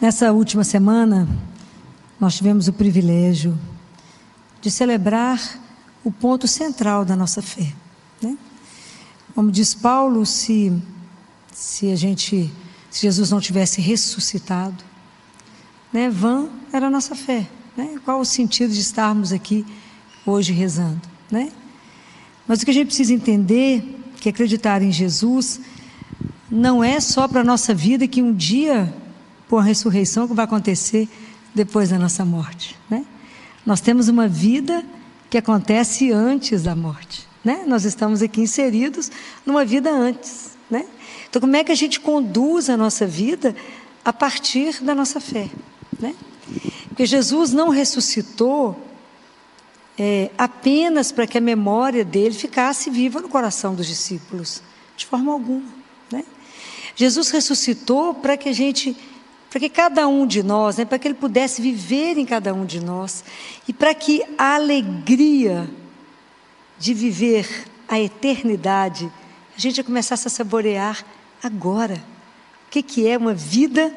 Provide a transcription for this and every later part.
Nessa última semana, nós tivemos o privilégio de celebrar o ponto central da nossa fé, né? Como diz Paulo, se Jesus não tivesse ressuscitado, né, vã era a nossa fé, né? Qual o sentido de estarmos aqui hoje rezando, né? Mas o que a gente precisa entender, que acreditar em Jesus não é só para a nossa vida, que um dia, por a ressurreição, que vai acontecer depois da nossa morte, né? Nós temos uma vida que acontece antes da morte, né? Nós estamos aqui inseridos numa vida antes, né? Então, como é que a gente conduz a nossa vida a partir da nossa fé, né? Porque Jesus não ressuscitou apenas para que a memória dele ficasse viva no coração dos discípulos, de forma alguma, né? Jesus ressuscitou para que cada um de nós, né, para que ele pudesse viver em cada um de nós, e para que a alegria de viver a eternidade, a gente começasse a saborear agora, o que é uma vida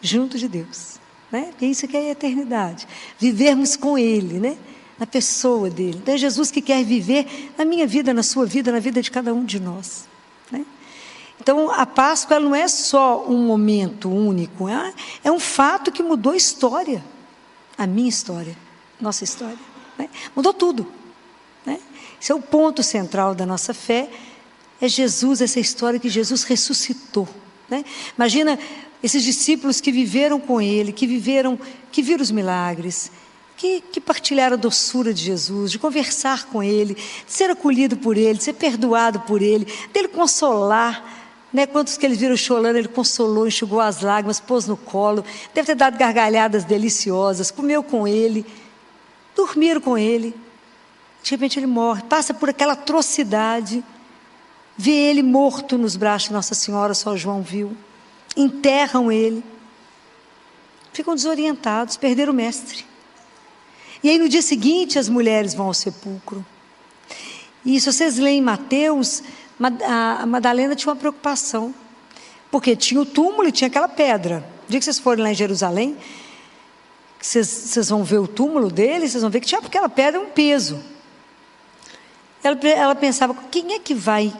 junto de Deus, né? Porque isso que é a eternidade, vivermos com Ele, né? Na pessoa dele. Então é Jesus que quer viver na minha vida, na sua vida, na vida de cada um de nós, né? Então a Páscoa, ela não é só um momento único, é um fato que mudou a história, a minha história, nossa história, né? Mudou tudo, né? Esse é o ponto central da nossa fé, é Jesus, essa história que Jesus ressuscitou, né? Imagina esses discípulos que viveram com Ele, que viram os milagres, que partilharam a doçura de Jesus, de conversar com Ele, de ser acolhido por Ele, de ser perdoado por Ele, dele consolar, né? Quantos que eles viram chorando, Ele consolou, enxugou as lágrimas, pôs no colo, deve ter dado gargalhadas deliciosas, comeu com Ele, dormiram com Ele. De repente Ele morre, passa por aquela atrocidade, vê Ele morto nos braços de Nossa Senhora, só João viu, enterram Ele, ficam desorientados, perderam o mestre. E aí no dia seguinte as mulheres vão ao sepulcro. E se vocês leem Mateus, a Madalena tinha uma preocupação, porque tinha o túmulo e tinha aquela pedra. O dia que vocês forem lá em Jerusalém, vocês vão ver o túmulo dele, vocês vão ver que tinha aquela pedra, um peso. Ela pensava, quem é que vai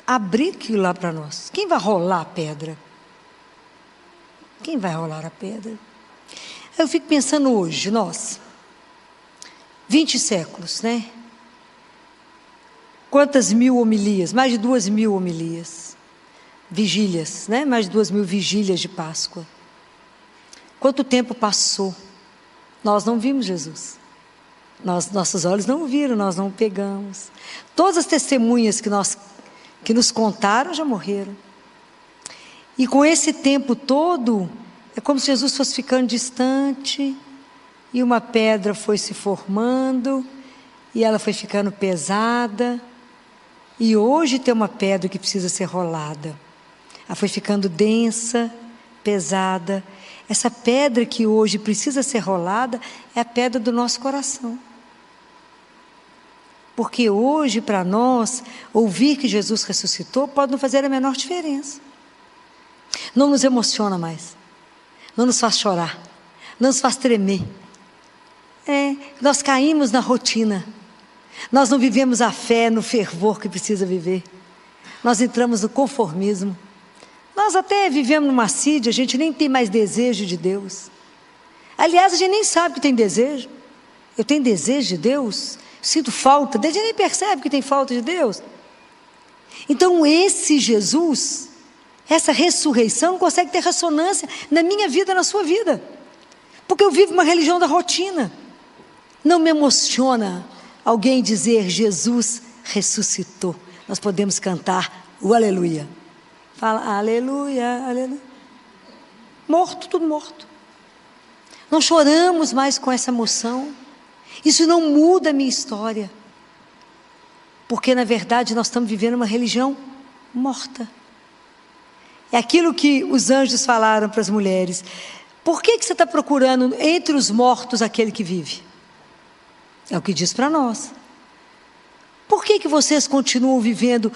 abrir aquilo lá para nós? Quem vai rolar a pedra? Quem vai rolar a pedra? Eu fico pensando hoje, nós, 20 séculos, né? Quantas mil homilias? Mais de 2.000 homilias. Vigílias, né? Mais de 2.000 vigílias de Páscoa. Quanto tempo passou? Nós não vimos Jesus. Nossos olhos não o viram, nós não o pegamos. Todas as testemunhas que nos contaram já morreram. E com esse tempo todo, é como se Jesus fosse ficando distante, e uma pedra foi se formando, e ela foi ficando pesada, e hoje tem uma pedra que precisa ser rolada. Ela foi ficando densa, pesada. Essa pedra que hoje precisa ser rolada é a pedra do nosso coração. Porque hoje, para nós, ouvir que Jesus ressuscitou pode não fazer a menor diferença. Não nos emociona mais, não nos faz chorar, não nos faz tremer. Nós caímos na rotina, nós não vivemos a fé no fervor que precisa viver, nós entramos no conformismo, nós até vivemos numa assídia, a gente nem tem mais desejo de Deus. Aliás, a gente nem sabe que tem desejo. Eu tenho desejo de Deus? Sinto falta, a gente nem percebe que tem falta de Deus. Então esse Jesus, essa ressurreição consegue ter ressonância na minha vida, na sua vida, porque eu vivo uma religião da rotina. Não me emociona alguém dizer Jesus ressuscitou. Nós podemos cantar o aleluia. Fala aleluia, aleluia. Morto, tudo morto. Não choramos mais com essa emoção. Isso não muda a minha história, porque na verdade nós estamos vivendo uma religião morta. É aquilo que os anjos falaram para as mulheres: por que você está procurando entre os mortos aquele que vive? É o que diz para nós. Por que vocês continuam vivendo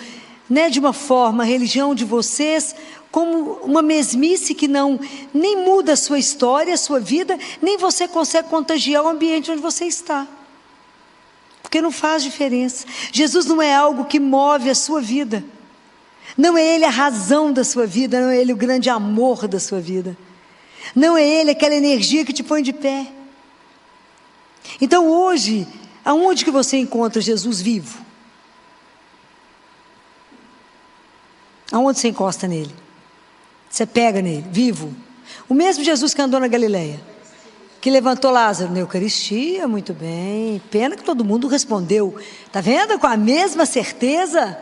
né, de uma forma a religião de vocês como uma mesmice que nem muda a sua história, a sua vida, nem você consegue contagiar o ambiente onde você está. Porque não faz diferença. Jesus não é algo que move a sua vida. Não é Ele a razão da sua vida, não é Ele o grande amor da sua vida. Não é Ele aquela energia que te põe de pé. Então hoje, aonde que você encontra Jesus vivo? Aonde você encosta nele? Você pega nele, vivo. O mesmo Jesus que andou na Galileia, que levantou Lázaro na Eucaristia, muito bem. Pena que todo mundo respondeu. Está vendo? Com a mesma certeza.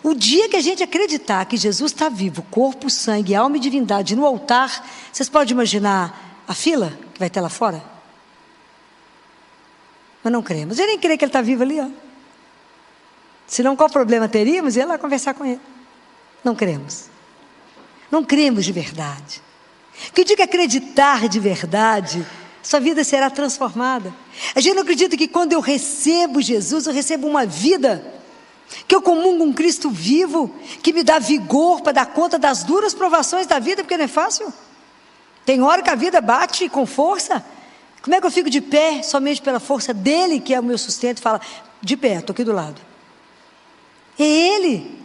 O dia que a gente acreditar que Jesus está vivo, corpo, sangue, alma e divindade no altar, vocês podem imaginar a fila que vai ter lá fora? Mas não cremos. Eu nem creio que ele está vivo ali, ó. Senão qual problema teríamos? Ir lá conversar com ele. Não cremos. Não cremos de verdade. Que o dia que acreditar de verdade, sua vida será transformada. A gente não acredita que quando eu recebo Jesus, eu recebo uma vida, que eu comungo um Cristo vivo, que me dá vigor para dar conta das duras provações da vida, porque não é fácil. Tem hora que a vida bate com força. Como é que eu fico de pé somente pela força dele, que é o meu sustento, e fala, de pé, estou aqui do lado. É Ele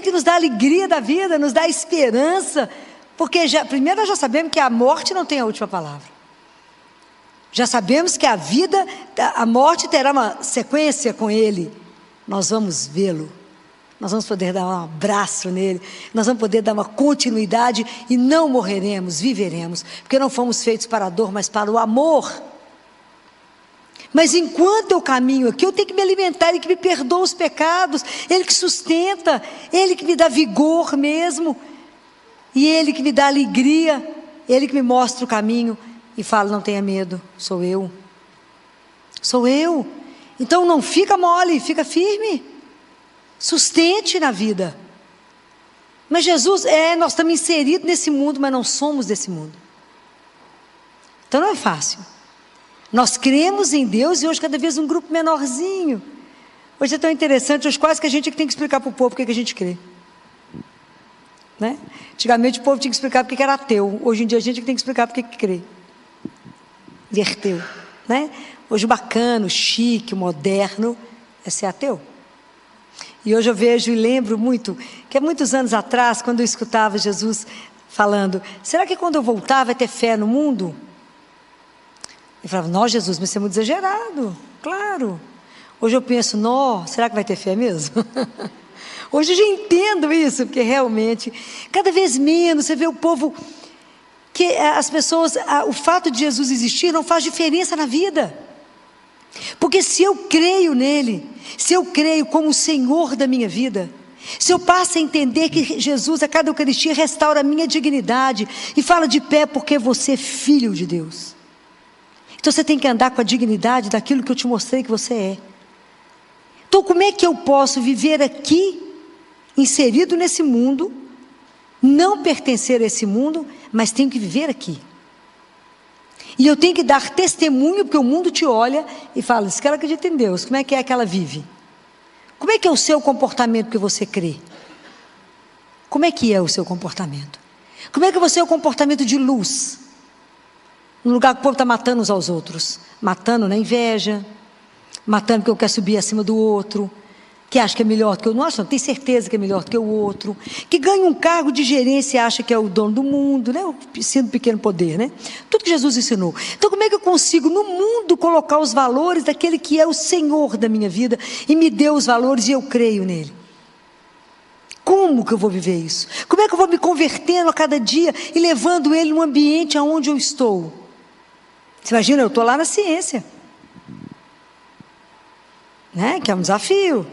que nos dá a alegria da vida, nos dá a esperança, porque primeiro nós já sabemos que a morte não tem a última palavra. Já sabemos que a morte terá uma sequência com Ele. Nós vamos vê-lo, nós vamos poder dar um abraço nele, nós vamos poder dar uma continuidade e não morreremos, viveremos, porque não fomos feitos para a dor, mas para o amor. Mas enquanto eu caminho aqui, eu tenho que me alimentar, Ele que me perdoa os pecados, Ele que sustenta, Ele que me dá vigor mesmo, e Ele que me dá alegria, Ele que me mostra o caminho e fala, não tenha medo, sou eu. Então não fica mole, fica firme, sustente na vida. Mas Jesus, nós estamos inseridos nesse mundo, mas não somos desse mundo. Então não é fácil. Nós cremos em Deus e hoje cada vez um grupo menorzinho. Hoje é tão interessante, hoje quase que a gente tem que explicar para o povo porque que a gente crê. Né? Antigamente o povo tinha que explicar porque que era ateu. Hoje em dia a gente tem que explicar porque que crê. Inverteu. Né? Hoje o bacana, o chique, o moderno é ser ateu. E hoje eu vejo e lembro muito, que há muitos anos atrás, quando eu escutava Jesus falando, será que quando eu voltar vai ter fé no mundo? Eu falava, não, Jesus, mas isso é muito exagerado, claro. Hoje eu penso, não, será que vai ter fé mesmo? Hoje eu já entendo isso, porque realmente, cada vez menos, você vê o povo, que as pessoas, o fato de Jesus existir não faz diferença na vida. Porque se eu creio nele, se eu creio como o Senhor da minha vida, se eu passo a entender que Jesus a cada Eucaristia restaura a minha dignidade e fala de pé porque você é filho de Deus. Então você tem que andar com a dignidade daquilo que eu te mostrei que você é. Então como é que eu posso viver aqui, inserido nesse mundo, não pertencer a esse mundo, mas tenho que viver aqui. E eu tenho que dar testemunho, porque o mundo te olha e fala, se ela acredita em Deus, como é que ela vive? Como é que é o seu comportamento que você crê? Como é que é o seu comportamento? Como é que você é o comportamento de luz? No lugar que o povo está matando uns aos outros. Matando na inveja, matando porque eu quero subir acima do outro, que acha que é melhor do que eu. Não acho, não, tem certeza que é melhor do que o outro, que ganha um cargo de gerência e acha que é o dono do mundo, né? O ensino do pequeno poder, né? Tudo que Jesus ensinou. Então como é que eu consigo no mundo colocar os valores daquele que é o Senhor da minha vida e me deu os valores e eu creio nele? Como que eu vou viver isso? Como é que eu vou me convertendo a cada dia e levando ele no ambiente aonde eu estou? Você imagina, eu estou lá na ciência, né? Que é um desafio,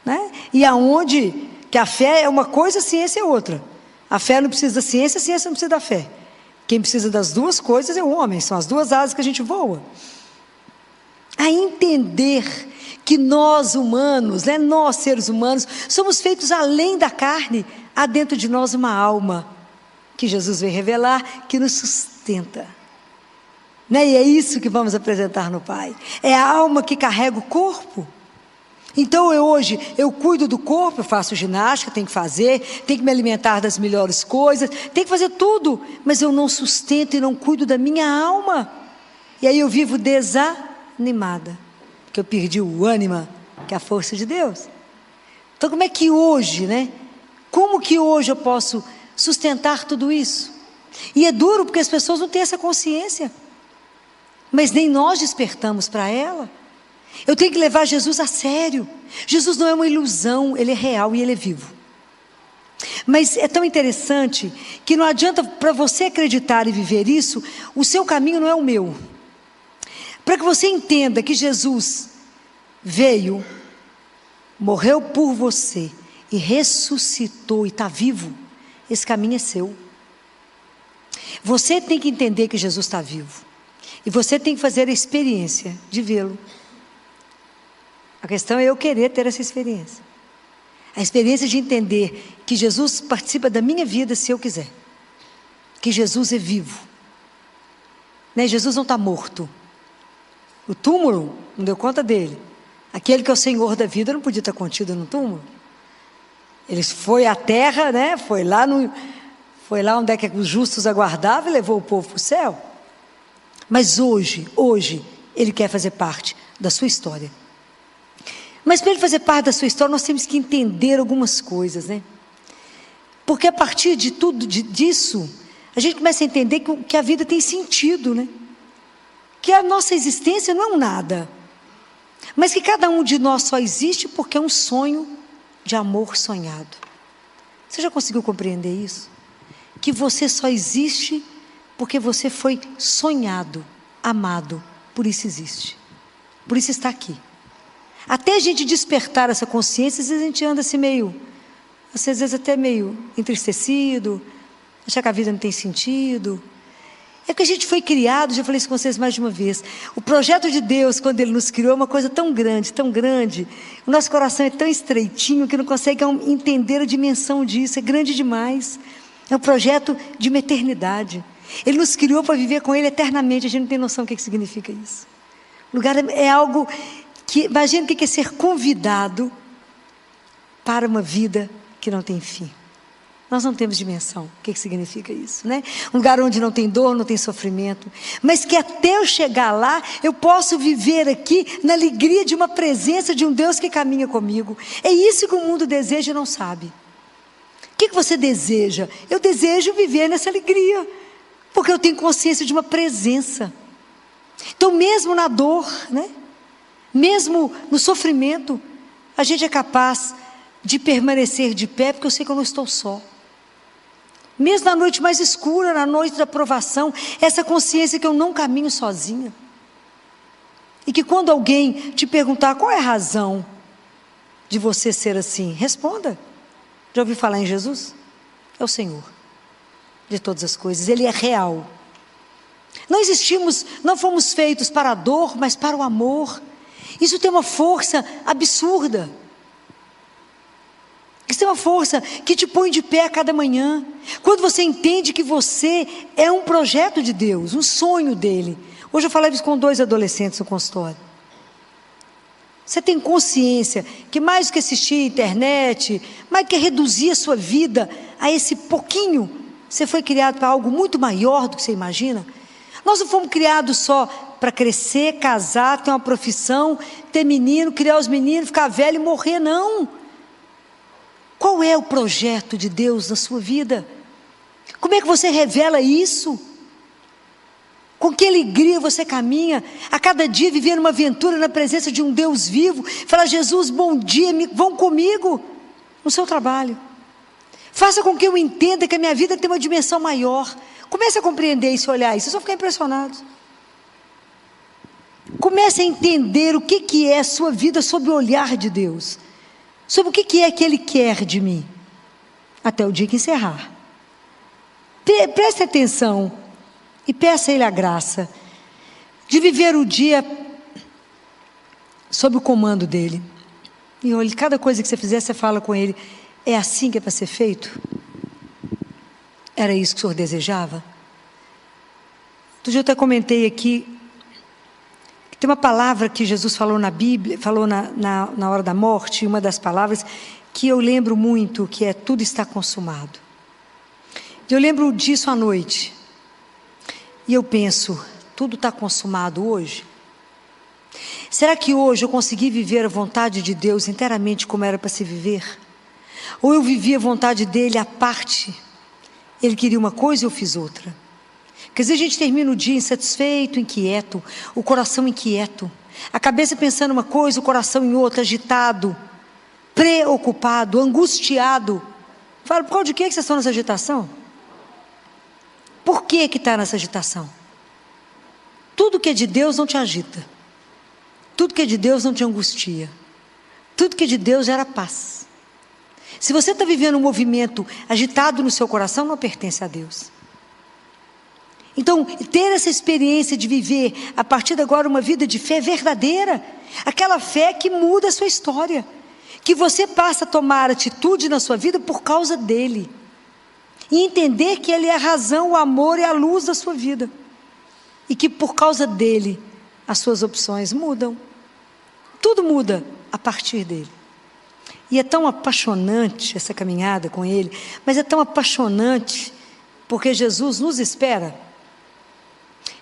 né? E aonde que a fé é uma coisa, a ciência é outra. A fé não precisa da ciência, a ciência não precisa da fé. Quem precisa das duas coisas é o homem, são as duas asas que a gente voa. A entender que nós humanos, né, nós seres humanos, somos feitos além da carne, há dentro de nós uma alma, que Jesus veio revelar, que nos sustenta. Né? E é isso que vamos apresentar no Pai. É a alma que carrega o corpo. Então hoje eu cuido do corpo, eu faço ginástica, tenho que fazer, tenho que me alimentar das melhores coisas, tenho que fazer tudo, mas eu não sustento e não cuido da minha alma. E aí eu vivo desanimada, porque eu perdi o ânimo, que é a força de Deus. Então como é que hoje, como que hoje eu posso sustentar tudo isso? E é duro porque as pessoas não têm essa consciência, mas nem nós despertamos para ela. Eu tenho que levar Jesus a sério. Jesus não é uma ilusão, Ele é real e Ele é vivo. Mas é tão interessante que não adianta para você acreditar e viver isso, o seu caminho não é o meu. Para que você entenda que Jesus veio, morreu por você e ressuscitou e está vivo, esse caminho é seu. Você tem que entender que Jesus está vivo. E você tem que fazer a experiência de vê-lo. A questão é eu querer ter essa experiência. A experiência de entender que Jesus participa da minha vida se eu quiser. Que Jesus é vivo. Jesus não está morto. O túmulo não deu conta dele. Aquele que é o Senhor da vida não podia estar contido no túmulo. Ele foi à terra, foi lá onde é que os justos aguardavam e levou o povo para o céu. Mas hoje, Ele quer fazer parte da sua história. Mas para Ele fazer parte da sua história, nós temos que entender algumas coisas, Porque a partir de tudo disso, a gente começa a entender que a vida tem sentido, Que a nossa existência não é um nada, mas que cada um de nós só existe porque é um sonho de amor sonhado. Você já conseguiu compreender isso? Que você só existe porque você foi sonhado, amado, por isso existe. Por isso está aqui. Até a gente despertar essa consciência, às vezes a gente anda assim às vezes até meio entristecido, achar que a vida não tem sentido. É que a gente foi criado, já falei isso com vocês mais de uma vez. O projeto de Deus, quando Ele nos criou, é uma coisa tão grande, tão grande. O nosso coração é tão estreitinho que não consegue entender a dimensão disso, é grande demais. É um projeto de uma eternidade. Ele nos criou para viver com Ele eternamente, a gente não tem noção do que significa isso. O lugar é algo que, imagina o que é ser convidado para uma vida que não tem fim. Nós não temos dimensão, o que significa isso, Um lugar onde não tem dor, não tem sofrimento, mas que até eu chegar lá, eu posso viver aqui na alegria de uma presença de um Deus que caminha comigo. É isso que o mundo deseja e não sabe. O que você deseja? Eu desejo viver nessa alegria, porque eu tenho consciência de uma presença. Então mesmo na dor, mesmo no sofrimento, a gente é capaz de permanecer de pé, porque eu sei que eu não estou só. Mesmo na noite mais escura, na noite da provação, essa consciência que eu não caminho sozinha. E que quando alguém te perguntar qual é a razão de você ser assim, responda. Já ouviu falar em Jesus? É o Senhor de todas as coisas, Ele é real. Não fomos feitos para a dor, mas para o amor. Isso tem uma força absurda. Isso tem uma força que te põe de pé a cada manhã. Quando você entende que você é um projeto de Deus, um sonho dEle. Hoje eu falei isso com 2 adolescentes no consultório. Você tem consciência que mais do que assistir internet, mais do que reduzir a sua vida a esse pouquinho, você foi criado para algo muito maior do que você imagina? Nós não fomos criados só para crescer, casar, ter uma profissão, ter menino, criar os meninos, ficar velho e morrer, não. Qual é o projeto de Deus na sua vida? Como é que você revela isso? Com que alegria você caminha, a cada dia vivendo uma aventura na presença de um Deus vivo, falar: Jesus, bom dia, vão comigo no seu trabalho. Faça com que eu entenda que a minha vida tem uma dimensão maior. Comece a compreender isso, olhar isso, vocês vão ficar impressionados. Comece a entender o que é a sua vida sob o olhar de Deus. Sobre o que é que Ele quer de mim, até o dia que encerrar. Preste atenção e peça a Ele a graça de viver o dia sob o comando dEle. E olhe, cada coisa que você fizer, você fala com Ele: é assim que é para ser feito? Era isso que o Senhor desejava? Outro dia eu até comentei aqui, Tem uma palavra que Jesus falou na Bíblia, falou na hora da morte, uma das palavras que eu lembro muito, que é: tudo está consumado. Eu lembro disso à noite. E eu penso: tudo está consumado hoje? Será que hoje eu consegui viver a vontade de Deus inteiramente como era para se viver? Ou eu vivi a vontade dele à parte? Ele queria uma coisa e eu fiz outra. Porque às vezes a gente termina o dia insatisfeito, inquieto, o coração inquieto, a cabeça pensando uma coisa, o coração em outra, agitado, preocupado, angustiado. Fala: por causa de que vocês estão nessa agitação? Por que está nessa agitação? Tudo que é de Deus não te agita. Tudo que é de Deus não te angustia. Tudo que é de Deus gera paz. Se você está vivendo um movimento agitado no seu coração, não pertence a Deus. Então, ter essa experiência de viver, a partir de agora, uma vida de fé verdadeira, aquela fé que muda a sua história, que você passa a tomar atitude na sua vida por causa dele, e entender que ele é a razão, o amor e a luz da sua vida, e que por causa dele, as suas opções mudam. Tudo muda a partir dele. E é tão apaixonante essa caminhada com ele, mas é tão apaixonante, porque Jesus nos espera.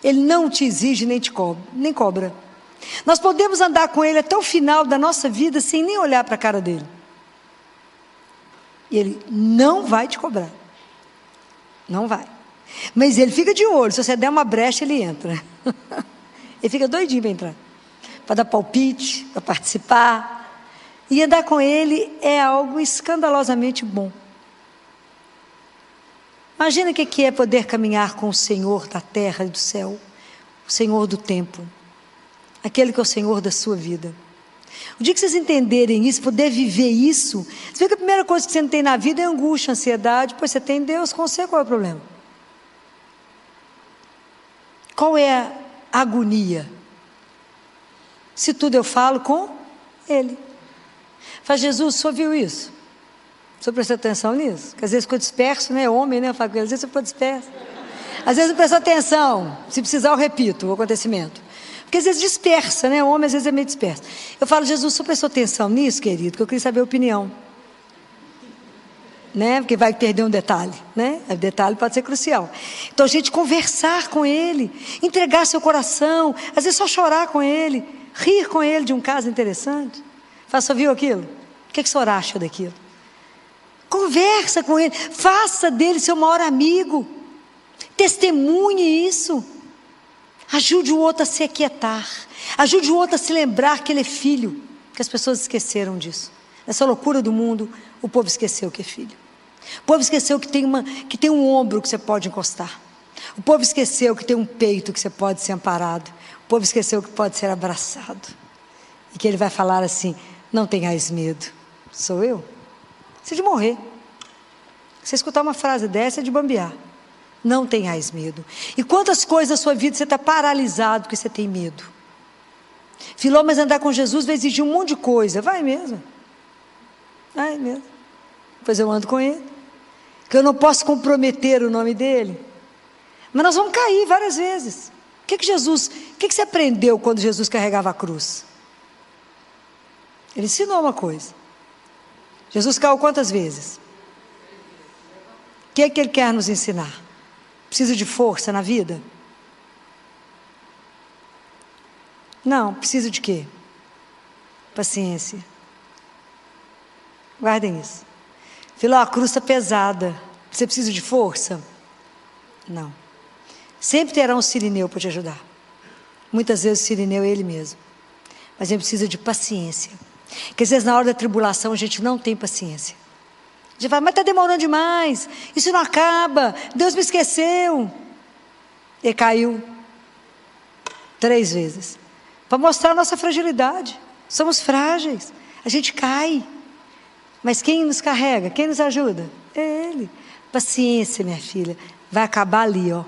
Ele não te exige nem cobra. Nós podemos andar com ele até o final da nossa vida sem nem olhar para a cara dele. E ele não vai te cobrar. Não vai. Mas ele fica de olho. Se você der uma brecha, ele entra. Ele fica doidinho para entrar. Para dar palpite, para participar. E andar com ele é algo escandalosamente bom. Imagina o que é poder caminhar com o Senhor da terra e do céu, o Senhor do tempo, aquele que é o Senhor da sua vida. O dia que vocês entenderem isso, poder viver isso, você vê que a primeira coisa que você não tem na vida é angústia, ansiedade. Pois você tem Deus com você, qual é o problema? Qual é a agonia? Se tudo eu falo com Ele. Fala: Jesus, o senhor viu isso? O senhor prestou atenção nisso? Porque às vezes ficou disperso, né? Homem, né? Eu falo com ele: às vezes você ficou disperso. Às vezes não prestou atenção. Se precisar, eu repito o acontecimento. Porque às vezes dispersa, né? Homem às vezes é meio disperso. Eu falo: Jesus, o senhor prestou atenção nisso, querido? Que eu queria saber a opinião. Né? Porque vai perder um detalhe, né? O detalhe pode ser crucial. Então a gente conversar com ele, entregar seu coração, às vezes só chorar com ele, rir com ele de um caso interessante. Fala: só viu aquilo? O que o senhor acha daquilo? Conversa com ele, faça dele seu maior amigo, testemunhe isso, ajude o outro a se aquietar, ajude o outro a se lembrar que ele é filho, que as pessoas esqueceram disso. Nessa loucura do mundo, o povo esqueceu que é filho. O povo esqueceu que tem um ombro que você pode encostar. O povo esqueceu que tem um peito que você pode ser amparado. O povo esqueceu que pode ser abraçado. E que ele vai falar assim: não tenhais medo, sou eu. Você de morrer. Você escutar uma frase dessa é de bambear. Não tenhais medo. E quantas coisas na sua vida você está paralisado porque você tem medo? Filó, mas andar com Jesus vai exigir um monte de coisa. Vai mesmo. Vai mesmo. Pois eu ando com ele. Que eu não posso comprometer o nome dele. Mas nós vamos cair várias vezes. O que você aprendeu quando Jesus carregava a cruz? Ele ensinou uma coisa. Jesus caiu quantas vezes? O que é que ele quer nos ensinar? Precisa de força na vida? Não, precisa de quê? Paciência. Guardem isso. Filó, a cruz está pesada. Você precisa de força? Não. Sempre terá um sirineu para te ajudar. Muitas vezes o sirineu é ele mesmo. Mas a gente precisa de paciência. Porque às vezes na hora da tribulação a gente não tem paciência. A gente fala: mas está demorando demais, isso não acaba, Deus me esqueceu. Ele caiu 3 vezes. Para mostrar a nossa fragilidade. Somos frágeis, a gente cai. Mas quem nos carrega, quem nos ajuda? É Ele. Paciência, minha filha, vai acabar ali, ó.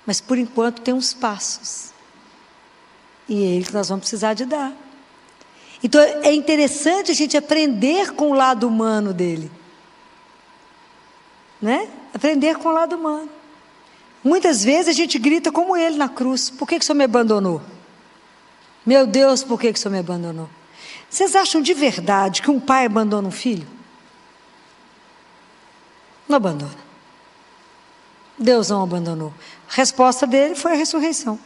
Mas por enquanto tem uns passos. E é Ele que nós vamos precisar de dar. Então é interessante a gente aprender com o lado humano dele. Né? Aprender com o lado humano. Muitas vezes a gente grita como ele na cruz: por que o Senhor me abandonou? Meu Deus, por que o Senhor me abandonou? Vocês acham de verdade que um pai abandona um filho? Não abandona. Deus não abandonou. A resposta dele foi a ressurreição.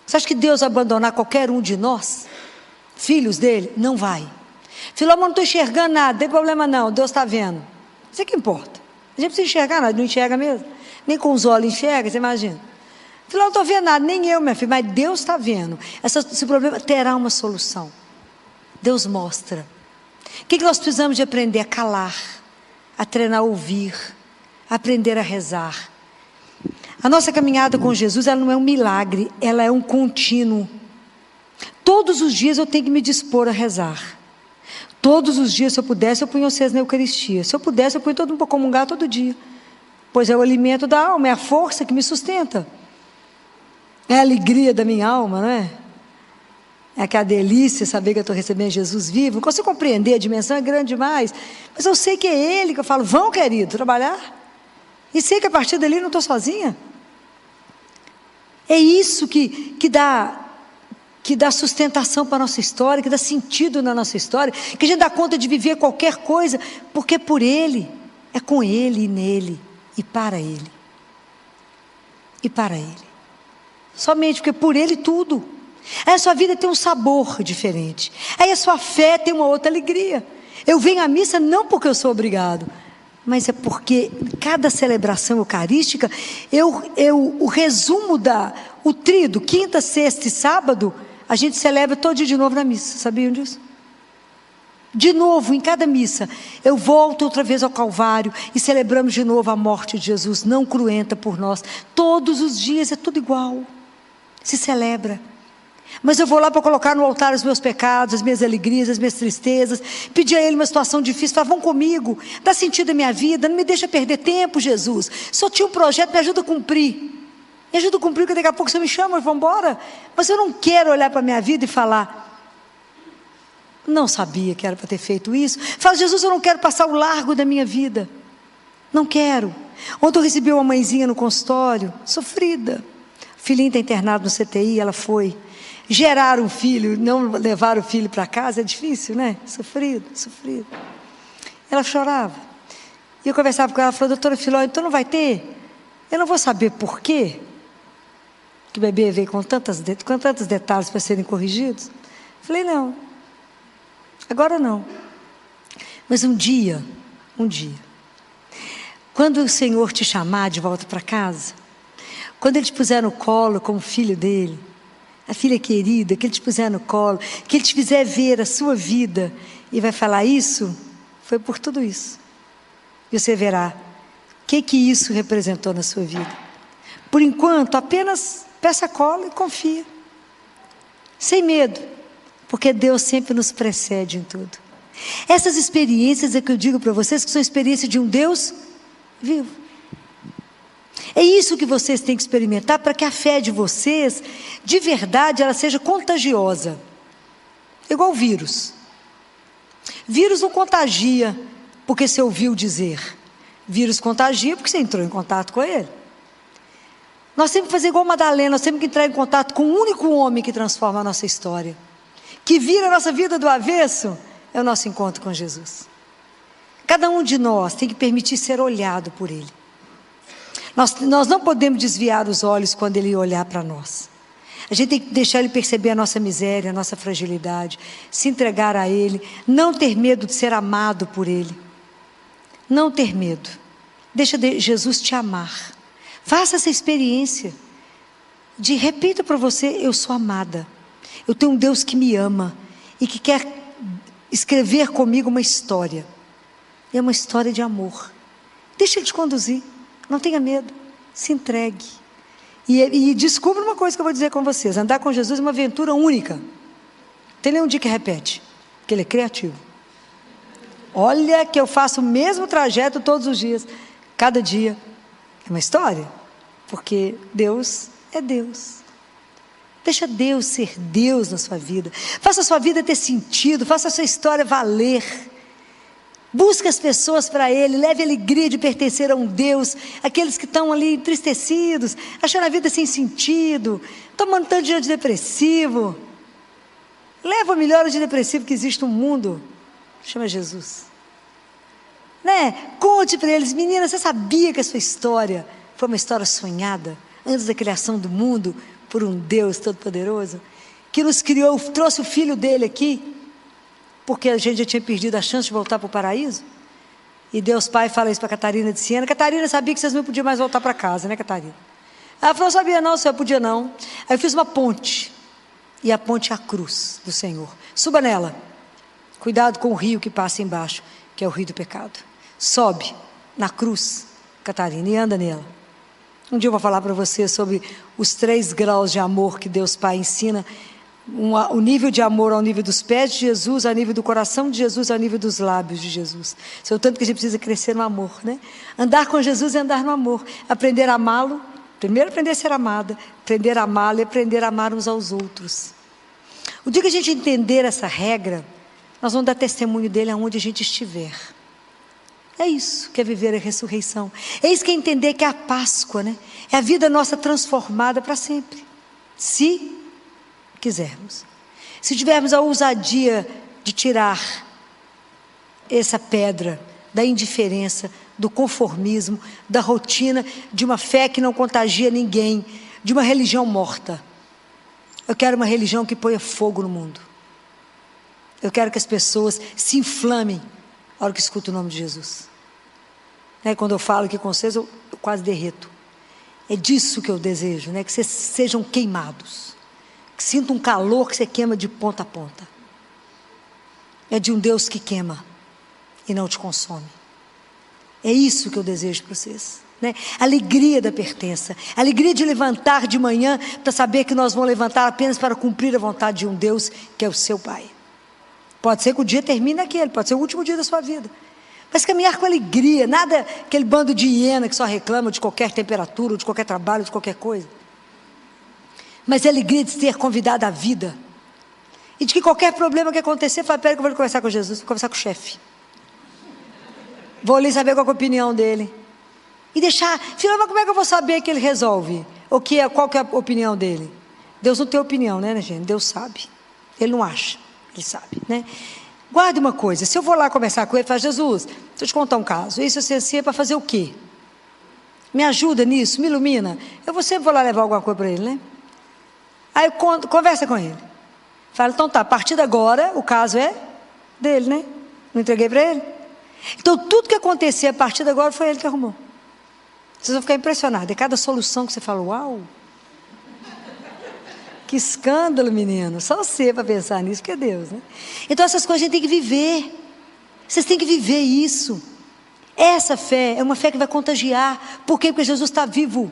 Você acha que Deus vai abandonar qualquer um de nós? Filhos dele? Não vai. Filó, mas não estou enxergando nada, não tem problema não, Deus está vendo. Isso é que importa. A gente precisa enxergar nada, não enxerga mesmo. Nem com os olhos enxerga, você imagina. Filó, não estou vendo nada, nem eu, minha filha, mas Deus está vendo. Esse problema terá uma solução. Deus mostra. O que nós precisamos de aprender? A calar, a treinar a ouvir, a aprender a rezar. A nossa caminhada com Jesus, ela não é um milagre, ela é um contínuo. Todos os dias eu tenho que me dispor a rezar. Todos os dias, se eu pudesse, eu punho vocês na Eucaristia. Se eu pudesse, eu punho todo mundo para comungar todo dia. Pois é o alimento da alma, é a força que me sustenta. É a alegria da minha alma, não é? É aquela delícia saber que eu estou recebendo Jesus vivo. Não consigo compreender, a dimensão é grande demais. Mas eu sei que é Ele que eu falo, vão querido, trabalhar. E sei que a partir dali eu não estou sozinha. É isso que dá sustentação para a nossa história, que dá sentido na nossa história, que a gente dá conta de viver qualquer coisa, porque é por Ele, é com Ele e nele, e para Ele. E para Ele. Somente porque por Ele tudo. Aí a sua vida tem um sabor diferente. Aí a sua fé tem uma outra alegria. Eu venho à missa não porque eu sou obrigado, mas é porque cada celebração eucarística, o resumo o tríduo, quinta, sexta e sábado, a gente celebra todo dia de novo na missa, sabiam disso? De novo, em cada missa, eu volto outra vez ao Calvário e celebramos de novo a morte de Jesus, não cruenta por nós. Todos os dias é tudo igual, se celebra. Mas eu vou lá para colocar no altar os meus pecados, as minhas alegrias, as minhas tristezas, pedir a Ele uma situação difícil, falar, vão comigo, dá sentido à minha vida, não me deixa perder tempo, Jesus. Só tinha um projeto, me ajuda a cumprir. Me ajuda a cumprir, porque daqui a pouco você me chama, vamos embora. Mas eu não quero olhar para a minha vida e falar, não sabia que era para ter feito isso. Fala, Jesus, eu não quero passar o largo da minha vida. Não quero. Ontem eu recebi uma mãezinha no consultório, sofrida. O filhinho está internado no CTI, ela foi. Gerar um filho, não levar o filho para casa é difícil, né? Sofrido. Ela chorava. E eu conversava com ela, ela falou, doutora Filó, então não vai ter? Eu não vou saber por quê que o bebê veio com tantos detalhes para serem corrigidos. Falei, não. Agora não. Mas um dia, quando o Senhor te chamar de volta para casa, quando Ele te puser no colo como filho dEle, a filha querida, que Ele te puser no colo, que Ele te fizer ver a sua vida, e vai falar, isso foi por tudo isso. E você verá o que isso representou na sua vida. Por enquanto, apenas peça cola e confia. Sem medo, porque Deus sempre nos precede em tudo. Essas experiências é que eu digo para vocês, que são experiências de um Deus vivo. É isso que vocês têm que experimentar para que a fé de vocês, de verdade, ela seja contagiosa. Igual vírus. Vírus não contagia porque você ouviu dizer. Vírus contagia porque você entrou em contato com ele. Nós temos que fazer igual Madalena, nós temos que entrar em contato com o único homem que transforma a nossa história. Que vira a nossa vida do avesso, é o nosso encontro com Jesus. Cada um de nós tem que permitir ser olhado por Ele. Nós não podemos desviar os olhos quando Ele olhar para nós. A gente tem que deixar Ele perceber a nossa miséria, a nossa fragilidade, se entregar a Ele, não ter medo de ser amado por Ele. Não ter medo. Deixa Jesus te amar. Faça essa experiência de, repita para você, eu sou amada. Eu tenho um Deus que me ama e que quer escrever comigo uma história. É uma história de amor. Deixa Ele te conduzir. Não tenha medo. Se entregue. E descubra uma coisa que eu vou dizer com vocês. Andar com Jesus é uma aventura única. Tem nenhum dia que repete. Porque Ele é criativo. Olha que eu faço o mesmo trajeto todos os dias. Cada dia é uma história. Porque Deus é Deus. Deixa Deus ser Deus na sua vida. Faça a sua vida ter sentido. Faça a sua história valer. Busque as pessoas para Ele, leve a alegria de pertencer a um Deus, aqueles que estão ali entristecidos, achando a vida sem sentido, tomando tanto de antidepressivo. Leva o melhor antidepressivo que existe no mundo, chama Jesus. Né? Conte para eles, menina, você sabia que a sua história foi uma história sonhada, antes da criação do mundo, por um Deus Todo-Poderoso, que nos criou, trouxe o Filho dele aqui, porque a gente já tinha perdido a chance de voltar para o paraíso. E Deus Pai fala isso para Catarina de Siena. Catarina sabia que vocês não podiam mais voltar para casa, né, Catarina? Ela falou, sabia não, senhor, podia não. Aí eu fiz uma ponte, e a ponte é a cruz do Senhor. Suba nela, cuidado com o rio que passa embaixo, que é o rio do pecado. Sobe na cruz, Catarina, e anda nela. Um dia eu vou falar para você sobre os 3 graus de amor que Deus Pai ensina. O nível de amor ao nível dos pés de Jesus, ao nível do coração de Jesus, ao nível dos lábios de Jesus. Isso é o tanto que a gente precisa crescer no amor, né? Andar com Jesus é andar no amor. Aprender a amá-lo, primeiro aprender a ser amada, aprender a amá-lo e aprender a amar uns aos outros. O dia que a gente entender essa regra, nós vamos dar testemunho dele aonde a gente estiver. É isso que é viver a ressurreição. É isso que é entender que é a Páscoa, né? É a vida nossa transformada para sempre. Se quisermos. Se tivermos a ousadia de tirar essa pedra da indiferença, do conformismo, da rotina, de uma fé que não contagia ninguém, de uma religião morta. Eu quero uma religião que ponha fogo no mundo. Eu quero que as pessoas se inflamem na hora que escutam o nome de Jesus. Quando eu falo aqui com vocês, eu quase derreto. É disso que eu desejo, né? Que vocês sejam queimados. Que sinta um calor que você queima de ponta a ponta. É de um Deus que queima e não te consome. É isso que eu desejo para vocês, né? Alegria da pertença, alegria de levantar de manhã para saber que nós vamos levantar apenas para cumprir a vontade de um Deus que é o seu Pai. Pode ser que o dia termine aquele, pode ser o último dia da sua vida, mas caminhar com alegria, nada aquele bando de hiena que só reclama de qualquer temperatura, de qualquer trabalho, de qualquer coisa. Mas é a alegria de ser convidado à vida. E de que qualquer problema que acontecer, fala, peraí que eu vou conversar com Jesus, vou conversar com o chefe. Vou ali saber qual é a opinião dele. E deixar, filho, mas como é que eu vou saber que ele resolve? Qual que é a opinião dele? Deus não tem opinião, né, gente? Deus sabe. Ele não acha, ele sabe, né? Guarde uma coisa, se eu vou lá conversar com ele, fala, Jesus, deixa eu te contar um caso. Isso assim é para fazer o quê? Me ajuda nisso, me ilumina. Eu sempre vou lá levar alguma coisa para ele, né? Aí conversa com ele. Fala, então tá, a partir de agora, o caso é dele, né? Não entreguei para ele? Então tudo que acontecer a partir de agora foi ele que arrumou. Vocês vão ficar impressionados. É cada solução que você fala, uau! Que escândalo, menino. Só você para pensar nisso, que é Deus, né? Então essas coisas a gente tem que viver. Vocês têm que viver isso. Essa fé é uma fé que vai contagiar. Por quê? Porque Jesus está vivo.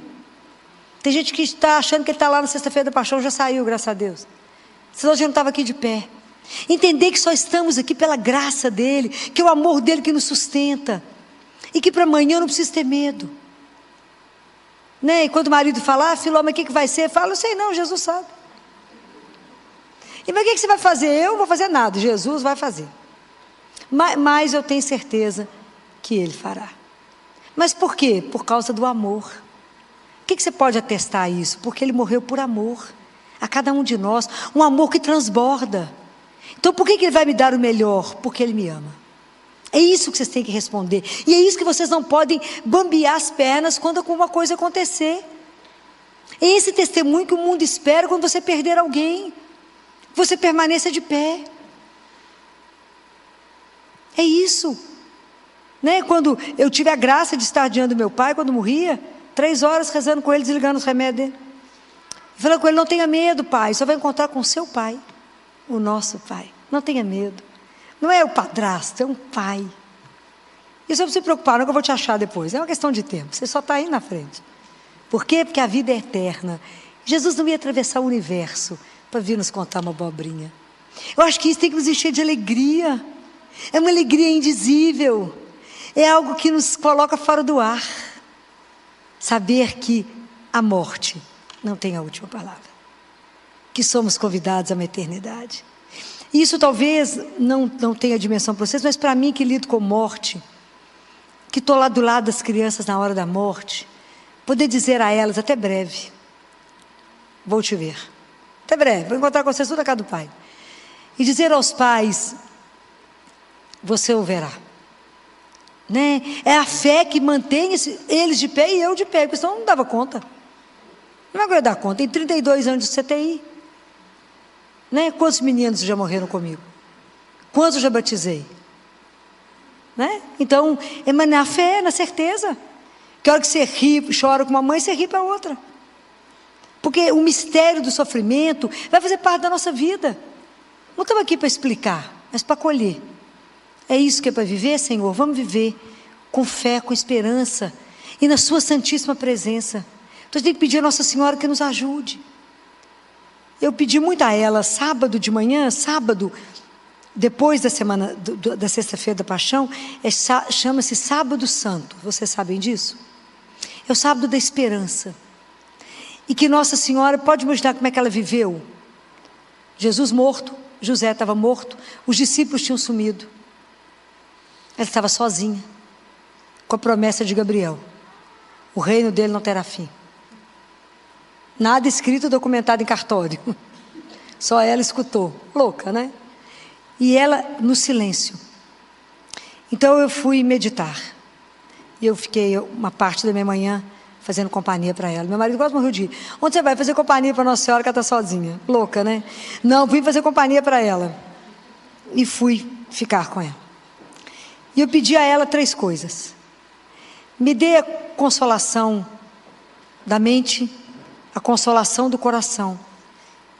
Tem gente que está achando que ele está lá na sexta-feira da paixão, já saiu, graças a Deus. Senão a gente não estava aqui de pé. Entender que só estamos aqui pela graça dele, que é o amor dele que nos sustenta. E que para amanhã eu não preciso ter medo. Né? E quando o marido fala, filho, mas o que vai ser? Fala, eu sei não, Jesus sabe. E mas o que você vai fazer? Eu não vou fazer nada, Jesus vai fazer. Mas eu tenho certeza que ele fará. Mas por quê? Por causa do amor. O que você pode atestar isso? Porque ele morreu por amor a cada um de nós, um amor que transborda. Então por que ele vai me dar o melhor? Porque ele me ama. É isso que vocês têm que responder. E é isso que vocês não podem bambear as pernas quando alguma coisa acontecer. É esse testemunho que o mundo espera quando você perder alguém. Você permaneça de pé. É isso. Né? Quando eu tive a graça de estar diante do meu pai, quando morria, 3 horas rezando com ele, desligando os remédios dele. Falando com ele, não tenha medo, pai, você vai encontrar com o seu pai, o nosso pai. Não tenha medo. Não é o padrasto, é um pai. E você não se preocupar, não que eu vou te achar depois. É uma questão de tempo, você só está aí na frente. Por quê? Porque a vida é eterna. Jesus não ia atravessar o universo para vir nos contar uma abobrinha. Eu acho que isso tem que nos encher de alegria. É uma alegria indizível. É algo que nos coloca fora do ar. Saber que a morte não tem a última palavra. Que somos convidados a uma eternidade. Isso talvez não tenha dimensão para vocês, mas para mim que lido com morte, que estou lá do lado das crianças na hora da morte, poder dizer a elas, até breve, vou te ver, até breve, vou encontrar com vocês tudo na casa do Pai. E dizer aos pais, você o verá. Né? É a fé que mantém eles de pé e eu de pé, porque senão não dava conta. Não vai dar conta. Tem 32 anos de CTI. Né? Quantos meninos já morreram comigo? Quantos eu já batizei? Né? Então, é na fé, na certeza. Que hora que você ri, chora com uma mãe, você ri para outra. Porque o mistério do sofrimento vai fazer parte da nossa vida. Não estamos aqui para explicar, mas para acolher. É isso que é para viver, Senhor? Vamos viver com fé, com esperança e na sua santíssima presença. Então a gente tem que pedir a Nossa Senhora que nos ajude. Eu pedi muito a ela, sábado de manhã, sábado, depois da semana, da sexta-feira da Paixão, chama-se Sábado Santo. Vocês sabem disso? É o sábado da esperança. E que Nossa Senhora, pode imaginar como é que ela viveu? Jesus morto, José estava morto, os discípulos tinham sumido. Ela estava sozinha, com a promessa de Gabriel. O reino dele não terá fim. Nada escrito, documentado em cartório. Só ela escutou. Louca, né? E ela no silêncio. Então eu fui meditar. E eu fiquei uma parte da minha manhã fazendo companhia para ela. Meu marido quase morreu de rir. Onde você vai fazer companhia para Nossa Senhora que ela está sozinha? Louca, né? Não, vim fazer companhia para ela. E fui ficar com ela. E eu pedi a ela 3 coisas. Me dê a consolação da mente, a consolação do coração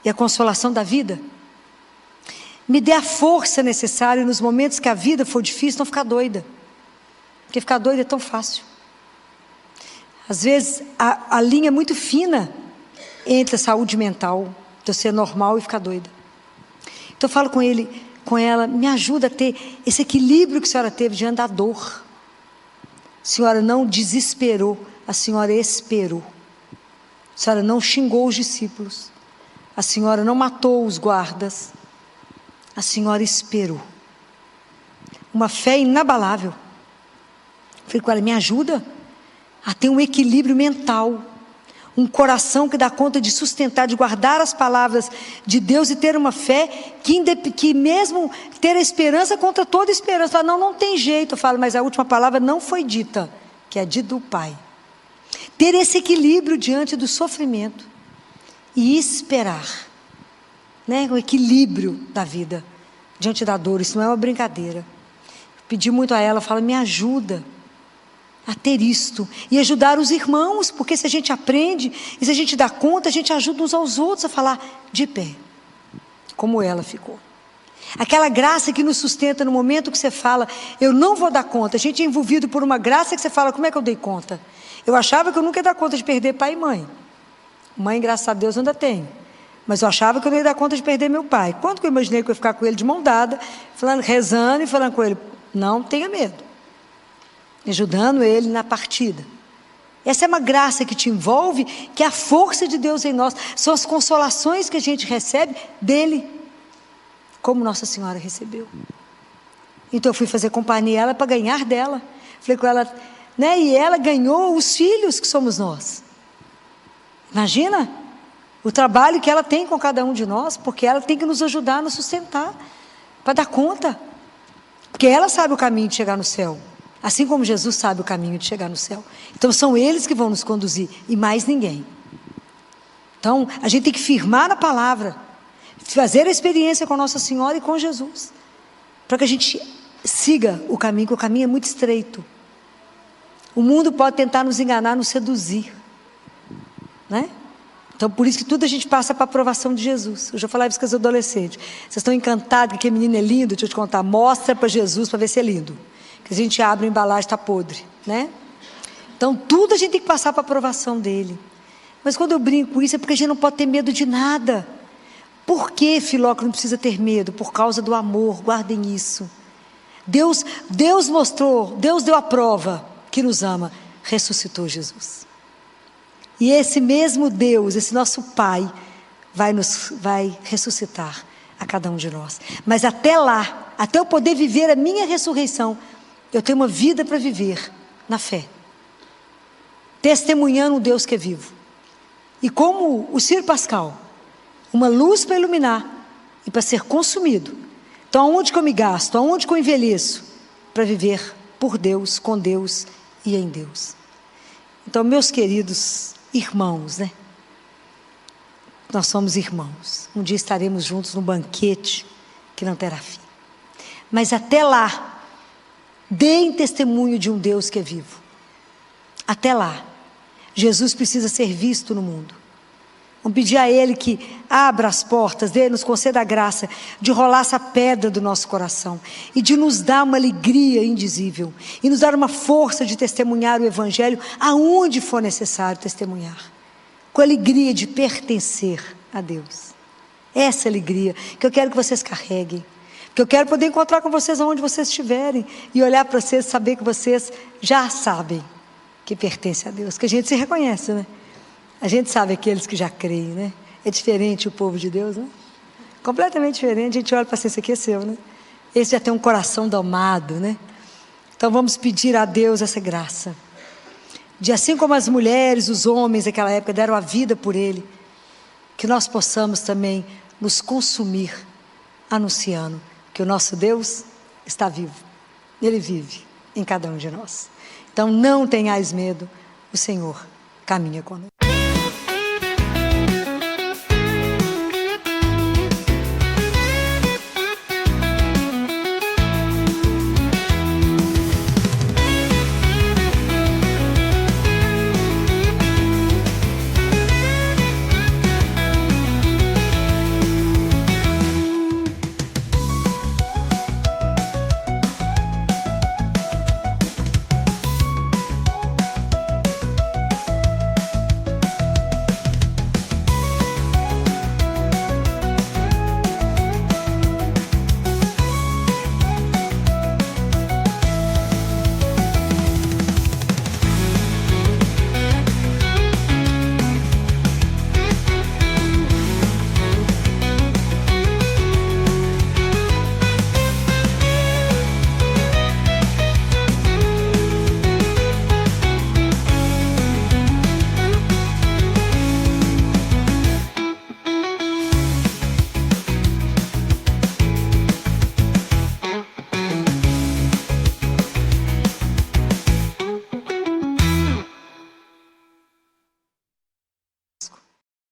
e a consolação da vida. Me dê a força necessária nos momentos que a vida for difícil, não ficar doida. Porque ficar doida é tão fácil. Às vezes a linha é muito fina entre a saúde mental, de eu ser normal e ficar doida. Então eu falo com ela, me ajuda a ter esse equilíbrio que a senhora teve diante da dor. A senhora não desesperou, a senhora esperou. A senhora não xingou os discípulos. A senhora não matou os guardas. A senhora esperou. Uma fé inabalável. Falei com ela, me ajuda a ter um equilíbrio mental. Um coração que dá conta de sustentar, de guardar as palavras de Deus e ter uma fé que mesmo ter a esperança contra toda esperança. Fala, não tem jeito. Eu falo, mas a última palavra não foi dita, que é dita do Pai. Ter esse equilíbrio diante do sofrimento e esperar, né? O equilíbrio da vida diante da dor, isso não é uma brincadeira. Pedi muito a ela, fala, me ajuda a ter isto e ajudar os irmãos, porque se a gente aprende e se a gente dá conta, a gente ajuda uns aos outros a falar de pé, como ela ficou. Aquela graça que nos sustenta no momento que você fala, eu não vou dar conta. A gente é envolvido por uma graça que você fala, como é que eu dei conta? Eu achava que eu nunca ia dar conta de perder pai e mãe. Mãe, graças a Deus, eu ainda tenho. Mas eu achava que eu não ia dar conta de perder meu pai. Quando que eu imaginei que eu ia ficar com ele de mão dada, falando, rezando e falando com ele, não tenha medo. Ajudando ele na partida. Essa é uma graça que te envolve, que é a força de Deus em nós. São as consolações que a gente recebe dele, como Nossa Senhora recebeu. Então eu fui fazer companhia a ela para ganhar dela. Falei com ela, né? E ela ganhou os filhos que somos nós. Imagina o trabalho que ela tem com cada um de nós, porque ela tem que nos ajudar a nos sustentar, para dar conta. Porque ela sabe o caminho de chegar no céu. Assim como Jesus sabe o caminho de chegar no céu. Então são eles que vão nos conduzir e mais ninguém. Então a gente tem que firmar na palavra, fazer a experiência com Nossa Senhora e com Jesus, para que a gente siga o caminho, que o caminho é muito estreito. O mundo pode tentar nos enganar, nos seduzir, né? Então por isso que tudo a gente passa para a aprovação de Jesus. Eu já falava isso com os adolescentes. Vocês estão encantados que aquele menino é lindo? Deixa eu te contar, mostra para Jesus para ver se é lindo. Que a gente abre a embalagem, está podre, né? Então tudo a gente tem que passar para a aprovação dele. Mas quando eu brinco com isso é porque a gente não pode ter medo de nada. Por que, Filócrates, não precisa ter medo? Por causa do amor, guardem isso. Deus deu a prova que nos ama, ressuscitou Jesus. E esse mesmo Deus, esse nosso Pai, vai ressuscitar a cada um de nós. Mas até lá, até eu poder viver a minha ressurreição, eu tenho uma vida para viver na fé, testemunhando um Deus que é vivo. E como o Ciro Pascal, uma luz para iluminar e para ser consumido. Então, aonde que eu me gasto? Aonde que eu envelheço? Para viver por Deus, com Deus e em Deus. Então, meus queridos irmãos, né? Nós somos irmãos. Um dia estaremos juntos num banquete que não terá fim. Mas até lá, deem testemunho de um Deus que é vivo. Até lá, Jesus precisa ser visto no mundo. Vamos pedir a Ele que abra as portas dele, nos conceda a graça de rolar essa pedra do nosso coração e de nos dar uma alegria indizível e nos dar uma força de testemunhar o Evangelho aonde for necessário testemunhar, com a alegria de pertencer a Deus. Essa alegria que eu quero que vocês carreguem, que eu quero poder encontrar com vocês aonde vocês estiverem e olhar para vocês e saber que vocês já sabem que pertence a Deus, que a gente se reconhece, né? A gente sabe aqueles que já creem, né? É diferente o povo de Deus, né? Completamente diferente. A gente olha para esse aqui é seu, né? Esse já tem um coração domado, né? Então vamos pedir a Deus essa graça. De assim como as mulheres, os homens daquela época deram a vida por Ele, que nós possamos também nos consumir anunciando que o nosso Deus está vivo. Ele vive em cada um de nós. Então não tenhais medo, o Senhor caminha conosco.